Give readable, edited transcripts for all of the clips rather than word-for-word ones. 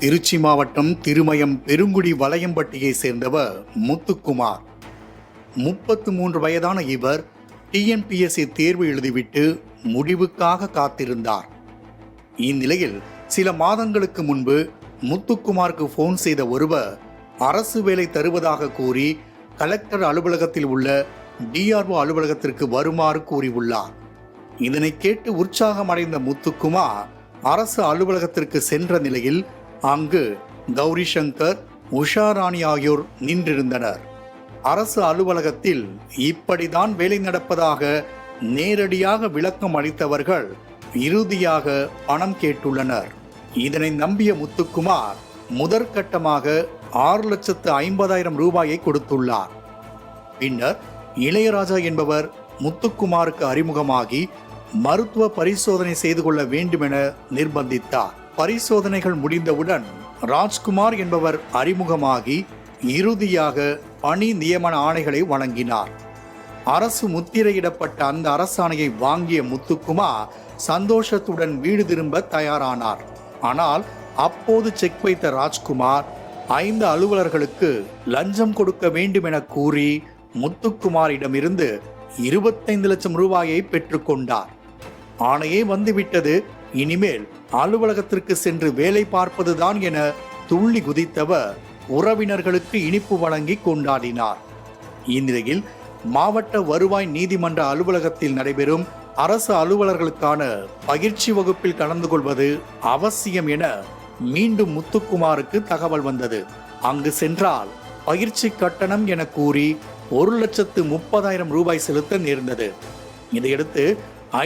திருச்சி மாவட்டம் திருமயம் பெருங்குடி வலையம்பட்டியை சேர்ந்தவர் முத்துக்குமார். 33 வயதான இவர் டிஎன்பிஎஸ்சி தேர்வு எழுதிவிட்டு முடிவுக்காக காத்திருந்தார். இந்நிலையில் சில மாதங்களுக்கு முன்பு முத்துக்குமாருக்கு போன் செய்த ஒருவர் அரசு வேலை தருவதாக கூறி கலெக்டர் அலுவலகத்தில் உள்ள டிஆர்ஓ அலுவலகத்திற்கு வருமாறு கூறியுள்ளார். இதனை கேட்டு உற்சாகமடைந்த முத்துக்குமார் அரசு அலுவலகத்திற்கு சென்ற நிலையில் அங்கு கௌரி சங்கர், உஷா ராணி ஆகியோர் நின்றிருந்தனர். அரசு அலுவலகத்தில் இப்படிதான் வேலை நடப்பதாக நேரடியாக விளக்கம் அளித்தவர்கள் இறுதியாக பணம் கேட்டுள்ளனர். இதனை நம்பிய முத்துக்குமார் முதற்கட்டமாக 6,50,000 ரூபாயை கொடுத்துள்ளார். பின்னர் இளையராஜா என்பவர் முத்துக்குமாருக்கு அறிமுகமாகி மருத்துவ பரிசோதனை செய்து கொள்ள வேண்டுமென நிர்பந்தித்தார். பரிசோதனைகள் முடிந்தவுடன் ராஜ்குமார் என்பவர் அறிமுகமாகி இறுதியாக பணி நியமன ஆணைகளை வழங்கினார். அரசு முத்திரையிடப்பட்ட அந்த அரசாணையை வாங்கிய முத்துக்குமார் சந்தோஷத்துடன் வீடு திரும்ப தயாரானார். ஆனால் அப்போது செக் வைத்த ராஜ்குமார் 5 அலுவலர்களுக்கு லஞ்சம் கொடுக்க வேண்டும் என கூறி முத்துக்குமாரிடமிருந்து 25 லட்சம் ரூபாயை பெற்றுக்கொண்டார். ஆணையே வந்துவிட்டது, இனிமேல் அலுவலகத்திற்கு சென்று வேலை பார்ப்பதுதான் என துள்ளி குதித்தவர் உறவினர்களுக்கு இனிப்பு வழங்கி கொண்டாடினார். இந்நிலையில் மாவட்ட வருவாய் நீதிமன்ற அலுவலகத்தில் நடைபெறும் அரசு அலுவலர்களுக்கான பயிற்சி வகுப்பில் கலந்து கொள்வது அவசியம் என மீண்டும் முத்துக்குமாருக்கு தகவல் வந்தது. அங்கு சென்றால் பயிற்சி கட்டணம் என கூறி 1,30,000 ரூபாய் செலுத்த நேர்ந்தது. இதையடுத்து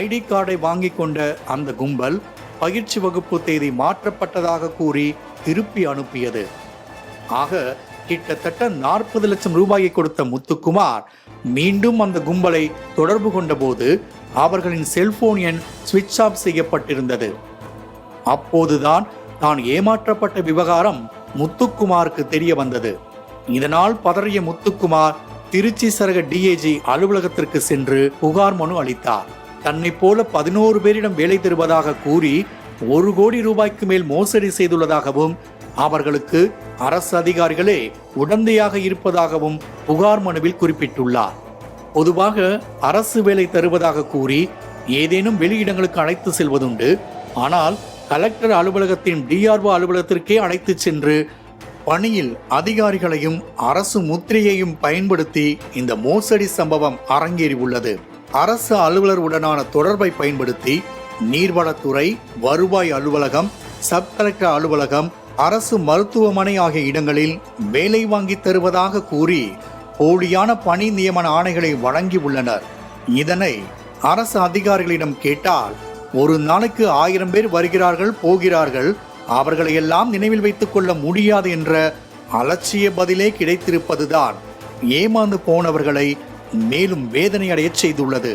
ஐடி கார்டை வாங்கி கொண்ட அந்த கும்பல் பயிற்சி வகுப்பு தேதி மாற்றப்பட்டதாக கூறி திருப்பி அனுப்பியது. ஆக கிட்டத்தட்ட 40 லட்சம் ரூபாயை கொடுத்த முத்துக்குமார் மீண்டும் அந்த கும்பலை தொடர்பு கொண்ட போது அவர்களின் செல்போன் எண் சுவிட்ச் ஆஃப் செய்யப்பட்டிருந்தது. அப்போதுதான் தான் ஏமாற்றப்பட்ட விவகாரம் முத்துக்குமாருக்கு தெரிய வந்தது. இதனால் பதறிய முத்துக்குமார் திருச்சி சரக டிஐஜி அலுவலகத்திற்கு சென்று புகார் மனு அளித்தார். தன்னை போல 11 பேரிடம் வேலை தருவதாக கூறி 1 கோடி ரூபாய்க்கு மேல் மோசடி செய்துள்ளதாகவும் அவர்களுக்கு அரசு அதிகாரிகளே உடந்தையாக இருப்பதாகவும் புகார் மனுவில் குறிப்பிட்டுள்ளார். பொதுவாக அரசு வேலை தருவதாக கூறி ஏதேனும் வெளியிடங்களுக்கு அழைத்து செல்வதுண்டு. ஆனால் கலெக்டர் அலுவலகத்தின் டிஆர்ஓ அலுவலகத்திற்கே அழைத்து சென்று பணியில் அதிகாரிகளையும் அரசு முத்திரையையும் பயன்படுத்தி இந்த மோசடி சம்பவம் அரங்கேறியுள்ளது. அரசு அலுவலர் உடனான தொடர்பை பயன்படுத்தி நீர்வளத்துறை, வருவாய் அலுவலகம், சப் கலெக்டர் அலுவலகம், அரசு மருத்துவமனை ஆகிய இடங்களில் வேலை வாங்கி தருவதாக கூறி போலியான பணி நியமன ஆணைகளை வழங்கி உள்ளனர். இதனை அரசு அதிகாரிகளிடம் கேட்டால் ஒரு நாளைக்கு 1000 பேர் வருகிறார்கள் போகிறார்கள், அவர்களை எல்லாம் நினைவில் வைத்துக் கொள்ள முடியாது என்ற அலட்சிய பதிலே கிடைத்திருப்பதுதான் ஏமாந்து போனவர்களை மேலும் வேதனை அடையச் செய்துள்ளது.